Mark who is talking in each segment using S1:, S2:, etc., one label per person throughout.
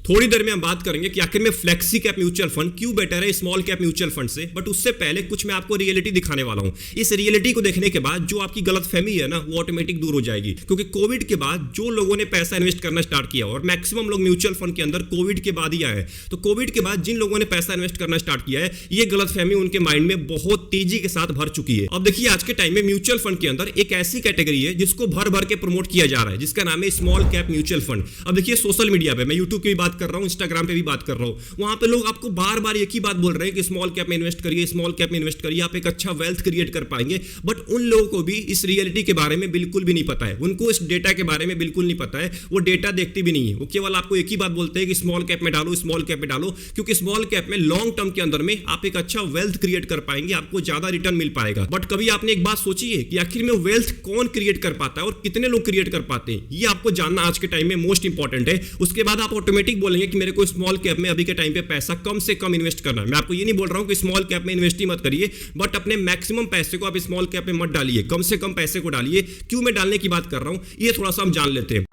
S1: थोड़ी देर में हम बात करेंगे कि आखिर में फ्लेक्सी कैप म्यूचुअल फंड क्यों बेटर है स्मॉल कैप म्यूचुअल फंड से। बट उससे पहले कुछ मैं आपको रियलिटी दिखाने वाला हूं। इस रियलिटी को देखने के बाद जो आपकी गलतफहमी है ना, वो ऑटोमेटिक दूर हो जाएगी। क्योंकि कोविड के बाद जो लोगों ने पैसा इन्वेस्ट करना स्टार्ट किया, और मैक्सिमम लोग म्यूचुअल फंड के अंदर कोविड के बाद ही आए हैं, तो कोविड के बाद जिन लोगों ने पैसा इन्वेस्ट करना स्टार्ट किया है, ये गलतफहमी उनके माइंड में बहुत तेजी के साथ भर चुकी है। अब देखिए, आज के टाइम में म्यूचुअल फंड के अंदर एक ऐसी कैटेगरी है जिसको भर भर के प्रमोट किया जा रहा है, जिसका नाम है स्मॉल कैप म्यूचुअल फंड। अब देखिए, सोशल मीडिया पे, मैं यूट्यूब की भी बात कर रहा हूं, इंस्टाग्राम पे भी बात कर रहा हूं, वहां पे लोग आपको बार बार एक ही बात बोल रहे हैं कि स्मॉल कैप में इन्वेस्ट करिए, स्मॉल कैप में इन्वेस्ट करिए, आप एक अच्छा वेल्थ क्रिएट कर पाएंगे। बट उन लोगों को भी इस रियलिटी के बारे में बिल्कुल भी नहीं पता है, उनको इस डेटा के बारे में बिल्कुल नहीं पता है, वो डेटा देखते भी नहीं है। वो केवल आपको एक ही बात बोलते हैं कि स्मॉल कैप में डालो, स्मॉल कैप में डालो, क्योंकि स्मॉल कैप में लॉन्ग टर्म के अंदर में आप एक अच्छा वेल्थ क्रिएट कर पाएंगे, आपको ज्यादा रिटर्न मिल पाएगा। बट कभी आपने एक बात सोची है कि आखिर में वेल्थ कौन क्रिएट कर पाता है और कितने लोग क्रिएट कर पाते हैं? ये आपको जानना आज के टाइम में मोस्ट इंपॉर्टेंट है। उसके बाद आप ऑटोमेटिक बोलेंगे कि मेरे को स्मॉल कैप में अभी के टाइम पे पैसा कम से कम इन्वेस्ट करना है। मैं आपको ये नहीं बोल रहा हूं कि स्मॉल कैप में इन्वेस्ट ही मत करिए, बट अपने मैक्सिमम पैसे को आप स्मॉल कैप में मत डालिए, कम से कम पैसे को डालिए। क्यों मैं डालने की बात कर रहा हूं, ये थोड़ा सा हम जान लेते हैं।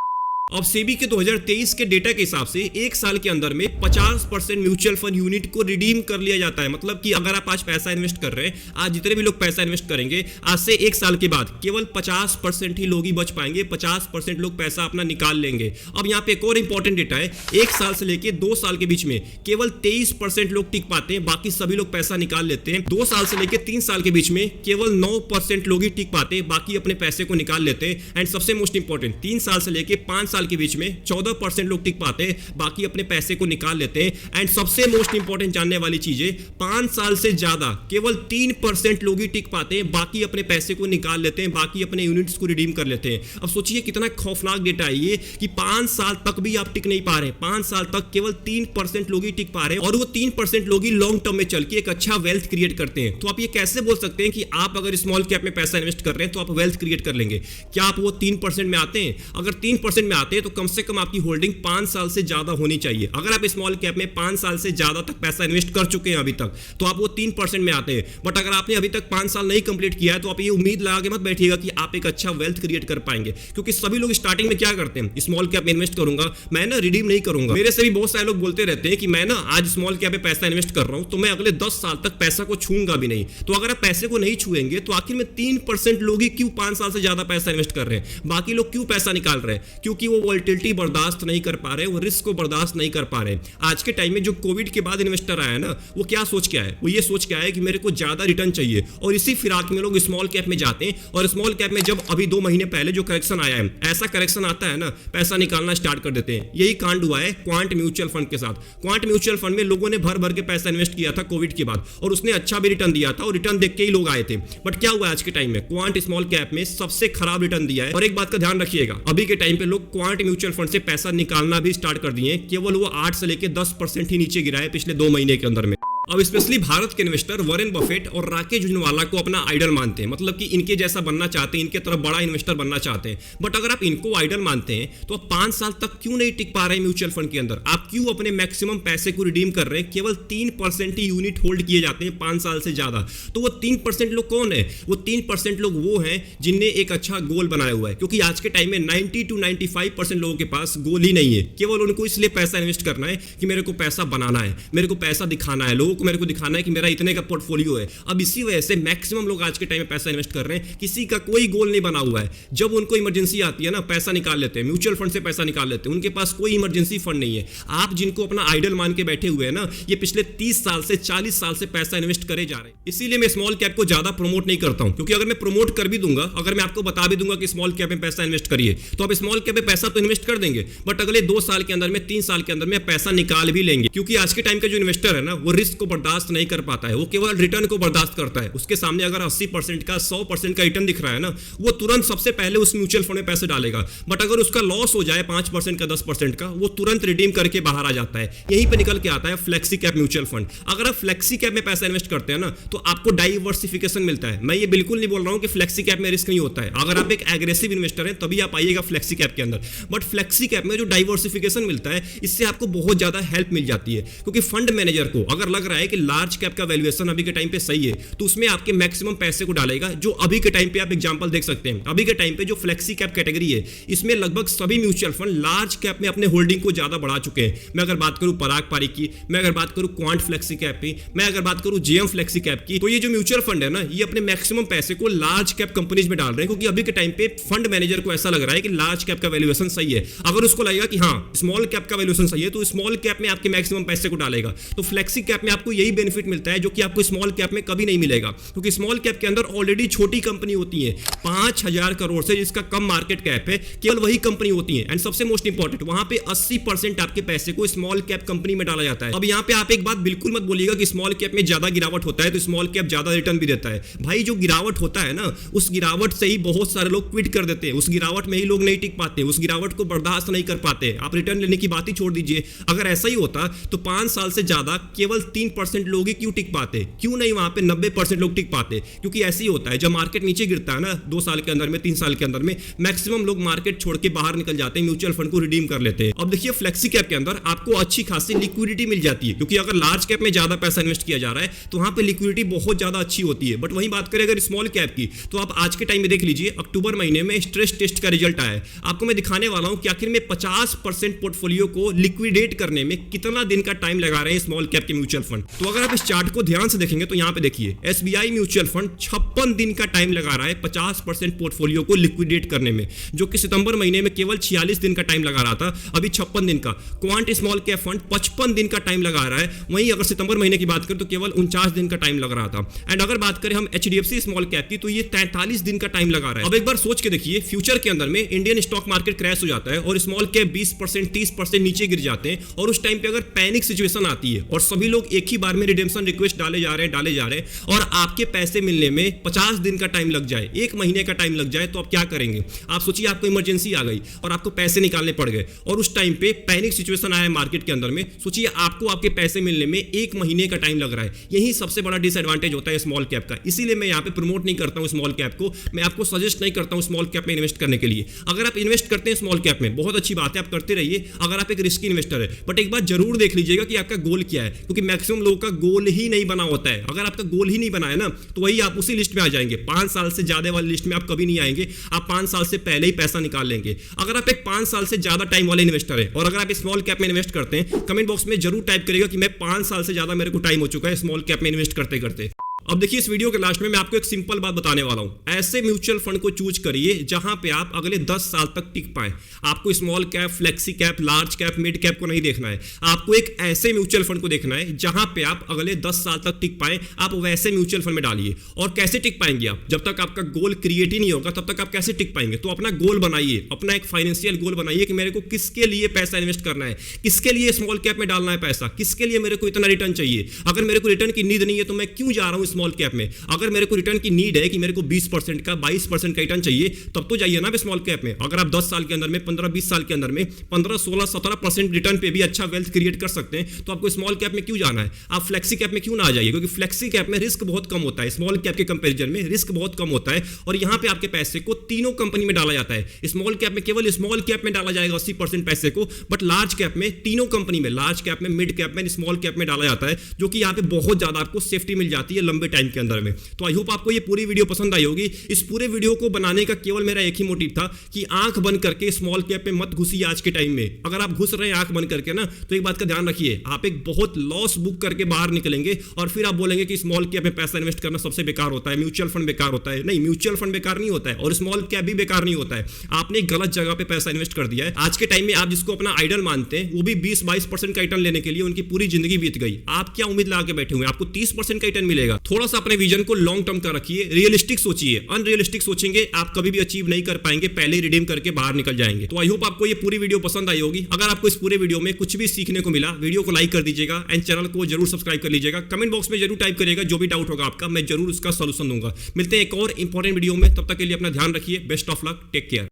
S1: अब सेबी के 2023 के डेटा के हिसाब से एक साल के अंदर में 50% म्यूचुअल फंड यूनिट को रिडीम कर लिया जाता है। मतलब कि अगर आप आज पैसा इन्वेस्ट कर रहे हैं, आज जितने भी लोग पैसा इन्वेस्ट करेंगे, आज से एक साल के बाद केवल 50% ही लोग ही बच पाएंगे, 50% लोग पैसा अपना निकाल लेंगे। अब यहाँ पे एक और इंपॉर्टेंट डेटा है, एक साल से लेके 2 साल के बीच में केवल 23% लोग टिक पाते हैं, बाकी सभी लोग पैसा निकाल लेते हैं। 2 साल से लेके 3 साल के बीच में केवल 9% लोग ही टिक पाते हैं, बाकी अपने पैसे को निकाल लेते हैं। एंड सबसे मोस्ट इंपॉर्टेंट, 3 साल से लेके 5 साल के बीच में 14% लोग टिक पाते हैं, बाकी अपने पैसे को निकाल लेते हैं। एंड सबसे मोस्ट इंपॉर्टेंट जानने वाली चीज है, 5 साल से ज्यादा केवल 3% लोग ही टिक पाते हैं, बाकी अपने पैसे को निकाल लेते हैं, बाकी अपने यूनिट्स को रिडीम कर लेते हैं। अब सोचिए कितना खौफनाक डेटा है ये कि 5 साल तक भी आप टिक नहीं पा रहे, 5 साल तक केवल 3% लोग ही टिक पा रहे हैं, और वो 3% लोग ही लॉन्ग टर्म में चल के एक अच्छा वेल्थ क्रिएट करते हैं। तो आप ये कैसे बोल सकते हैं कि आप अगर स्मॉल कैप में पैसा इन्वेस्ट कर रहे हैं तो आप वेल्थ क्रिएट कर लेंगे? क्या आप वो 3% में आते हैं? अगर 3% में आते हैं तो कम से कम आपकी होल्डिंग 5 साल से ज्यादा होनी चाहिए। अगर आप स्मॉल कैप में 5 साल से ज्यादा तक पैसा इन्वेस्ट कर चुके हैं अभी तक, तो आप वो 3% में आते हैं। बट अगर आपने अभी तक 5 साल नहीं कंप्लीट किया है, तो आप ये उम्मीद लगा के मत बैठिएगा कि आप एक अच्छा वेल्थ क्रिएट कर पाएंगे। क्योंकि सभी लोग स्टार्टिंग में क्या करते हैं, स्मॉल कैप में इन्वेस्ट करूंगा, मैं ना रिडीम नहीं करूंगा। मेरे से भी बहुत सारे लोग बोलते रहते हैं कि मैं ना आज स्मॉल कैप में पैसा इन्वेस्ट कर रहा हूं, तो मैं अगले 10 साल तक पैसा को छूंगा भी नहीं। तो अगर आप पैसे को नहीं छुएंगे, तो आखिर में 3% लोग ही क्यों 5 साल से ज्यादा पैसा इन्वेस्ट कर रहे हैं? बाकी लोग क्यों पैसा निकाल रहे हैं? क्योंकि वो वोलेटिलिटी बर्दाश्त नहीं कर पा रहे, वो रिस्क को बर्दाश्त नहीं कर पा रहे। आज के टाइम में जो कोविड के बाद इन्वेस्टर आया ना, वो क्या सोच के आया? वो ये सोच के आया कि मेरे को ज्यादा रिटर्न चाहिए, और इसी फिराक में लोग स्मॉल कैप में जाते हैं। और स्मॉल कैप में जब अभी 2 महीने पहले जो करेक्शन आया है, ऐसा करेक्शन आता है ना, पैसा निकालना स्टार्ट कर देते हैं। यही कांड हुआ है क्वांट म्यूचुअल फंड के साथ। क्वांट म्यूचुअल फंड में लोगों ने भर भर के पैसा इन्वेस्ट किया था कोविड के बाद, और उसने अच्छा भी रिटर्न दिया था, और रिटर्न देख के ही लोग आए थे। बट क्या हुआ आज के टाइम में, क्वांट स्मॉल कैप में सबसे खराब रिटर्न दिया है। और एक बात का ध्यान रखिएगा, अभी के टाइम पे लोग क्वांट म्यूचुअल फंड से पैसा निकालना भी स्टार्ट कर दिए। केवल वो 8 से लेके 10% ही नीचे गिरा है पिछले 2 महीने के अंदर में। अब स्पेशली भारत के इन्वेस्टर वॉरेन बफेट और राकेश झुनवाला को अपना आइडल मानते हैं, मतलब कि इनके जैसा बनना चाहते हैं, इनके तरफ बड़ा इन्वेस्टर बनना चाहते हैं। बट अगर आप इनको आइडल मानते हैं, तो आप 5 साल तक क्यों नहीं टिक पा रहे हैं म्यूचुअल फंड के अंदर? आप क्यों अपने मैक्सिमम पैसे को रिडीम कर रहे हैं? केवल 3% ही यूनिट होल्ड किए जाते हैं 5 साल से ज्यादा। तो वो 3% लोग कौन है? वो 3% लोग वो हैं जिनने एक अच्छा गोल बनाया हुआ है। क्योंकि आज के टाइम में 90 to 95% लोगों के पास गोल ही नहीं है। केवल उनको इसलिए पैसा इन्वेस्ट करना है कि मेरे को पैसा बनाना है, मेरे को पैसा दिखाना है, लोगों को मेरे को दिखाना है कि मेरा इतने का पोर्टफोलियो है। अब इसी वजह से मैक्सिमम लोग आज के टाइम में पैसा इन्वेस्ट कर रहे हैं, किसी का कोई गोल नहीं बना हुआ है। जब उनको इमरजेंसी आती है ना, पैसा निकाल लेते हैं, म्यूचुअल फंड से पैसा निकाल लेते हैं, उनके पास कोई इमरजेंसी फंड नहीं है। आप जिनको अपना आइडल मान के बैठे हुए हैं ना, ये पिछले 30 साल से 40 साल से पैसा इन्वेस्ट करे जा रहे हैं। इसीलिए मैं स्मॉल कैप को ज्यादा प्रमोट नहीं करता हूं, क्योंकि अगर मैं प्रमोट कर भी दूंगा, अगर मैं आपको बता भी दूंगा कि स्मॉल कैप में पैसा इन्वेस्ट करिए, तो आप स्मॉल कैप में पैसा तो इन्वेस्ट कर देंगे, बट अगले 2 साल के अंदर में, 3 साल के अंदर में पैसा निकाल भी लेंगे। क्योंकि आज के टाइम का जो इन्वेस्टर है ना, वो रिस्क को बर्दाश्त नहीं कर पाता है, वो केवल रिटर्न को बर्दाश्त करता है। उसके सामने अगर 80% का 100% का रिटर्न दिख रहा है ना, वो तुरंत सबसे पहले उस म्यूचुअल फंड में पैसे डालेगा। बट अगर उसका लॉस हो जाए 5% का 10% का, वो तुरंत रिडीम करके बाहर आ जाता है। यहीं पे निकल के आता है फ्लेक्सी कैप म्यूचुअल फंड। अगर आप फ्लेक्सी कैप में पैसा इन्वेस्ट करते हैं ना, तो आपको डाइवर्सिफिकेशन मिलता है। मैं ये बिल्कुल नहीं बोल रहा हूं कि फ्लेक्सी कैप में रिस्क नहीं होता है। अगर आप एक एग्रेसिव इन्वेस्टर हैं, तभी आप आइएगा फ्लेक्सी कैप के अंदर। बट फ्लेक्सी कैप में जो डाइवर्सिफिकेशन मिलता है, इससे आपको बहुत ज्यादा हेल्प मिल जाती है। क्योंकि फंड मैनेजर को अगर लग रहा रहा है कि लार्ज कैप का वैल्यूएशन अभी के टाइम पे सही है, तो उसमें आपके मैक्सिमम पैसे को डालेगा। जो अभी के टाइम पे आप एग्जांपल देख सकते हैं, अभी के टाइम पे जो फ्लेक्सी कैप कैटेगरी है, इसमें लगभग सभी म्यूचुअल फंड लार्ज कैप में अपने होल्डिंग को ज्यादा बढ़ा चुके हैं। मैं अगर बात करूं पराग पारिक की, मैं अगर बात करूं क्वांट फ्लेक्सी कैप की, मैं अगर बात करूं जेएम फ्लेक्सी कैप की, तो ये जो म्यूचुअल फंड है ना, ये अपने मैक्सिमम पैसे को लार्ज कैप कंपनीज में डाल रहे हैं, क्योंकि अभी के टाइम पे फंड मैनेजर को ऐसा लग रहा है कि लार्ज कैप का वैल्यूएशन सही है। अगर उसको लगेगा कि हाँ स्मॉल कैप का वैल्यूएशन सही है, तो स्मॉल कैप में आपके मैक्सिमम पैसे को डालेगा। तो फ्लेक्सी कैप में आपको यही बेनिफिट मिलता है जो कि आपको स्मॉल कैप में कभी नहीं मिलेगा, क्योंकि स्मॉल कैप के अंदर ऑलरेडी छोटी कंपनी होती है। 5,000 करोड़ से जिसका कम मार्केट कैप है, केवल वही कंपनी होती है। एंड सबसे मोस्ट इंपॉर्टेंट, वहां पे 80% आपके पैसे को स्मॉल कैप कंपनी में डाला जाता है। अब यहाँ पे आप एक बात बिल्कुल मत बोलिएगा कि स्मॉल कैप में ज्यादा गिरावट होता है तो स्मॉल कैप ज्यादा रिटर्न भी देता है। भाई जो गिरावट होता है ना, उस गिरावट से ही बहुत सारे लोग क्विट कर देते हैं, उस गिरावट में ही लोग नहीं टिक पाते, उस गिरावट को बर्दाश्त नहीं कर पाते। आप रिटर्न लेने की बात ही छोड़ दीजिए। अगर ऐसा ही होता तो 5 साल से ज्यादा केवल 3% लोग ही क्यों टिक पाते, क्यों नहीं वहां पे 90% लोग टिक पाते? क्योंकि ऐसे ही होता है, जब मार्केट नीचे गिरता है ना 2 साल के अंदर में, 3 साल के अंदर में, मैक्सिमम लोग मार्केट छोड़ के बाहर निकल जाते हैं, म्यूचुअल फंड को रिडीम कर लेते हैं। अब देखिए फ्लेक्सी कैप के अंदर आपको अच्छी खासी लिक्विडिटी मिल जाती है, क्योंकि अगर लार्ज कैप में ज्यादा पैसा इन्वेस्ट किया जा रहा है तो वहां पे लिक्विडिटी बहुत ज्यादा अच्छी होती है। बट वही बात करें अगर स्मॉल कैप की, तो आप आज के टाइम में देख लीजिए, अक्टूबर महीने में स्ट्रेस टेस्ट का रिजल्ट आया है। आपको मैं दिखाने वाला हूं कि आखिर में 50% पोर्टफोलियो को लिक्विडेट करने में कितना दिन का टाइम लगा रहे हैं स्मॉल कैप के म्यूचुअल फंड। तो अगर आप इस चार्ट को ध्यान से देखेंगे तो यहां पे देखिए, एसबीआई म्यूचुअल फंड 56 दिन का टाइम लगा रहा है 50% पोर्टफोलियो को लिक्विडेट करने में, जो कि सितंबर महीने में केवल 46 दिन का टाइम लगा रहा था, अभी 56 दिन का। क्वांट स्मॉल कैप फंड 55 दिन का टाइम लगा रहा है, वहीं अगर सितंबर महीने की बात करें तो केवल 49 दिन का टाइम लग रहा था। एंड अगर बात करें हम एचडीएफसी स्मॉल कैप की, तो ये 43 दिन का टाइम लगा रहा है। अब एक बार सोच के देखिए, फ्यूचर के अंदर में इंडियन स्टॉक मार्केट क्रैश हो जाता है और स्मॉल कैप 20% 30% नीचे गिर जाते हैं, और उस टाइम पे अगर पैनिक सिचुएशन आती है और सभी लोग एक ही बार में रिडेम्पशन रिक्वेस्ट डाले जा रहे हैं और आपके पैसे मिलने में 50 दिन का टाइम लग जाए, 1 महीने का टाइम लग जाए, तो आप क्या करेंगे? आप सोचिए, आपको इमरजेंसी आ गई और आपको पैसे निकालने पड़ गए और उस टाइम पे पैनिक सिचुएशन आया मार्केट के अंदर में, सोचिए आपको आपके पैसे मिलने में 1 महीने का टाइम लग रहा है। यही सबसे बड़ा डिसएडवांटेज होता है स्मॉल कैप का। इसीलिए मैं यहाँ पे प्रमोट नहीं करता हूँ स्मॉल कैप को, मैं आपको सजेस्ट नहीं करता हूँ स्मॉल कैप में इन्वेस्ट करने के लिए। अगर आप इन्वेस्ट करते हैं स्मॉल कैप में, बहुत अच्छी बात है, आप करते रहिए, अगर आप एक रिस्की इन्वेस्टर है। बट एक बात जरूर देख लीजिएगा कि आपका गोल क्या है, क्योंकि मैक्सिमम लोगों का गोल ही नहीं बना होता है। अगर आपका गोल ही नहीं बना है ना, तो वही आप उसी लिस्ट में आ जाएंगे। 5 साल से ज्यादा वाली लिस्ट में आप कभी नहीं आएंगे, आप 5 साल से पहले ही पैसा निकाल लेंगे। अगर आप एक 5 साल से ज्यादा टाइम वाले इन्वेस्टर है और अगर आप स्मॉल कैप में इन्वेस्ट करते हैं, कमेंट बॉक्स में जरूर टाइप करिएगा कि मैं 5 साल से ज्यादा मेरे को टाइम हो चुका है स्मॉल कैप में इन्वेस्ट करते करते। अब देखिए, इस वीडियो के लास्ट में मैं आपको एक सिंपल बात बताने वाला हूं। ऐसे म्यूचुअल फंड को चूज करिए जहां पे आप अगले 10 साल तक टिक पाए। आपको small cap, flexi cap, large cap, mid cap को नहीं देखना है, आपको एक ऐसे म्यूचुअल फंड को देखना है जहां पे आप अगले 10 साल तक टिक पाए। आप वैसे म्यूचुअल फंड में डालिए। और कैसे टिक पाएंगे आप? जब तक आपका गोल क्रिएट ही नहीं होगा तब तक आप कैसे टिक पाएंगे? तो अपना गोल बनाइए, अपना एक फाइनेंशियल गोल बनाइए कि मेरे को किसके लिए पैसा इन्वेस्ट करना है, किसके लिए स्मॉल कैप में डालना है पैसा, किसके लिए मेरे को इतना रिटर्न चाहिए। अगर मेरे को रिटर्न की नीड नहीं है तो मैं क्यों जा रहा हूं स्मॉल कैप में? अगर मेरे को रिटर्न की नीड है कि मेरे को 20% का, 22% का रिटर्न चाहिए, तब तो जाइए ना स्मॉल कैप में। अगर आप 10 साल के अंदर में, 15-20 साल के अंदर में 15, 16, 17% रिटर्न पे भी अच्छा वेल्थ क्रिएट कर सकते हैं, तो आपको स्मॉल कैप में क्यों जाना है? आप फ्लेक्सी कैप में क्यों ना आ जाइए? क्योंकि फ्लेक्सी कैप में रिस्क बहुत कम होता है, स्मॉल कैप के कंपैरिजन में रिस्क बहुत कम होता है, और यहां पे आपके पैसे को तीनों कंपनी में डाला जाता है। स्मॉल कैप में केवल स्मॉल कैप में डाला जाएगा 80% पैसे को, बट लार्ज कैप में तीनों कंपनी में, लार्ज कैप में, मिड कैप में, स्मॉल कैप में डाला जाता है, जो कि यहां पे बहुत ज्यादा आपको सेफ्टी मिल जाती है लंबे टाइम के अंदर में। तो आई होप आपको ये पूरी वीडियो पसंद आई होगी। इस पूरे वीडियो को बनाने का केवल मेरा एक ही मोटिव था कि आंख बंद करके स्मॉल कैप में मत घुसिए आज के टाइम में। अगर आप घुस रहे हैं आंख बंद करके ना, तो एक बात का ध्यान रखिए, आप एक बहुत लॉस बुक करके बाहर निकलेंगे और फिर आप बोलेंगे कि स्मॉल कैप में पैसा इन्वेस्ट करना सबसे बेकार होता है, म्यूचुअल फंड बेकार होता है। नहीं, म्यूचुअल फंड बेकार नहीं होता है और स्मॉल कैप भी बेकार नहीं होता है। आपने एक गलत जगह पे पैसा इन्वेस्ट कर दिया है। आज के टाइम में आप जिसको अपना आइडल मानते हैं, वो भी 20-22% का रिटर्न लेने के लिए उनकी पूरी जिंदगी बीत गई। आप क्या उम्मीद लगा के बैठे हुए हैं? आपको 30% का रिटर्न मिलेगा। थोड़ा सा अपने विजन को लॉन्ग टर्म का रखिए, रियलिस्टिक सोचिए। अनरियलिस्टिक सोचेंगे आप कभी भी अचीव नहीं कर पाएंगे, पहले रिडीम करके बाहर निकल जाएंगे। तो आई होप आपको ये पूरी वीडियो पसंद आई होगी। अगर आपको इस पूरे वीडियो में कुछ भी सीखने को मिला, वीडियो को लाइक कर दीजिएगा एंड चैनल को जरूर सब्सक्राइब कर लीजिएगा। कमेंट बॉक्स में जरूर टाइप करिएगा जो भी डाउट होगा आपका, मैं जरूर उसका सॉल्यूशन दूंगा। मिलते हैं एक और इंपॉर्टेंट वीडियो में, तब तक के लिए अपना ध्यान रखिए। Best of luck, take care.